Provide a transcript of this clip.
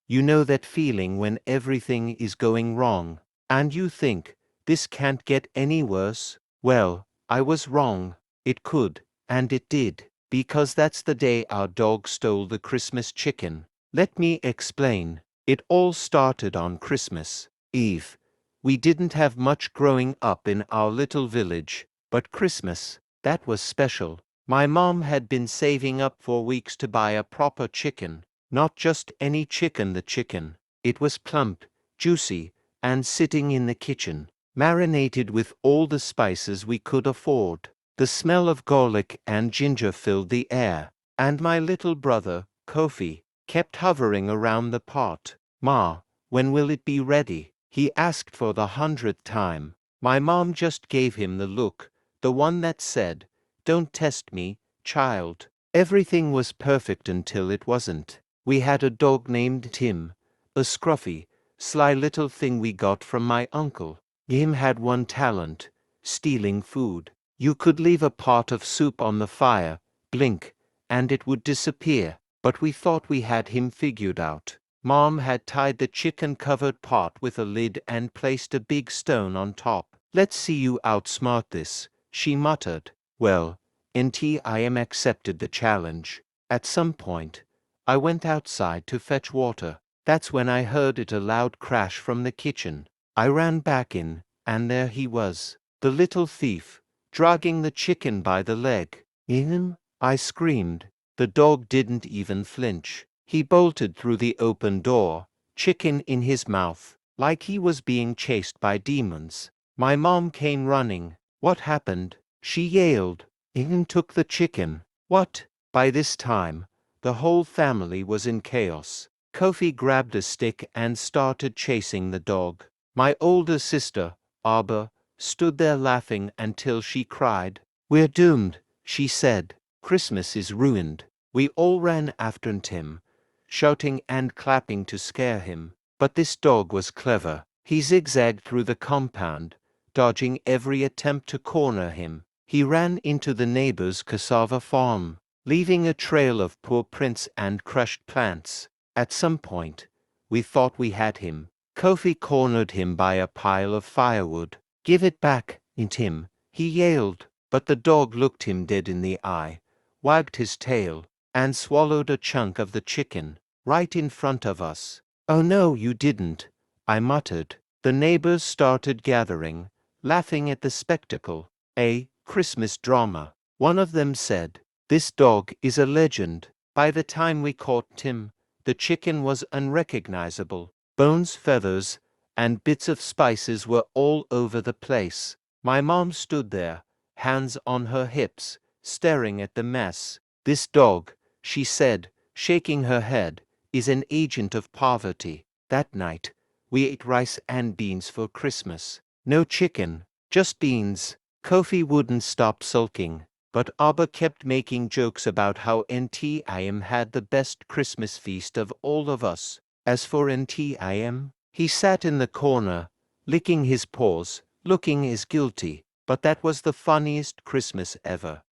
You know that feeling when everything is going wrong, and you think, this can't get any worse? Well, I was wrong. It could, and it did, because that's the day our dog stole the Christmas chicken. Let me explain. It all started on Christmas Eve. We didn't have much growing up in our little village, but Christmas, that was special. My mom had been saving up for weeks to buy a proper chicken. Not just any chicken, the chicken. It was plump, juicy, and sitting in the kitchen, marinated with all the spices we could afford. The smell of garlic and ginger filled the air, and my little brother, Kofi, kept hovering around the pot. "Ma, when will it be ready?" he asked for the 100th time. My mom just gave him the look, the one that said, "Don't test me, child." Everything was perfect until it wasn't. We had a dog named Tim, a scruffy, sly little thing we got from my uncle. Him had one talent: stealing food. You could leave a pot of soup on the fire, blink, and it would disappear. But we thought we had him figured out. Mom had tied the chicken-covered pot with a lid and placed a big stone on top. "Let's see you outsmart this," she muttered. Well, NTIM accepted the challenge. At some point, I went outside to fetch water. That's when I heard a loud crash from the kitchen. I ran back in, and there he was, the little thief, dragging the chicken by the leg. "Him?" I screamed. The dog didn't even flinch. He bolted through the open door, chicken in his mouth, like he was being chased by demons. My mom came running. "What happened?" she yelled. "Him took the chicken." What? By this time, the whole family was in chaos. Kofi grabbed a stick and started chasing the dog. My older sister, Arbor, stood there laughing until she cried. "We're doomed," she said. "Christmas is ruined." We all ran after Tim, shouting and clapping to scare him. But this dog was clever. He zigzagged through the compound, dodging every attempt to corner him. He ran into the neighbor's cassava farm, leaving a trail of paw prints and crushed plants. At some point, we thought we had him. Kofi cornered him by a pile of firewood. "Give it back, Tim," he yelled. But the dog looked him dead in the eye, wagged his tail, and swallowed a chunk of the chicken, right in front of us. "Oh no, you didn't," I muttered. The neighbors started gathering, laughing at the spectacle. A Christmas drama. One of them said, "This dog is a legend." By the time we caught Tim, the chicken was unrecognizable. Bones, feathers, and bits of spices were all over the place. My mom stood there, hands on her hips, staring at the mess. "This dog," she said, shaking her head, "is an agent of poverty." That night, we ate rice and beans for Christmas. No chicken, just beans. Kofi wouldn't stop sulking, but Abba kept making jokes about how NTIM had the best Christmas feast of all of us. As for NTIM, he sat in the corner, licking his paws, looking as guilty. But that was the funniest Christmas ever.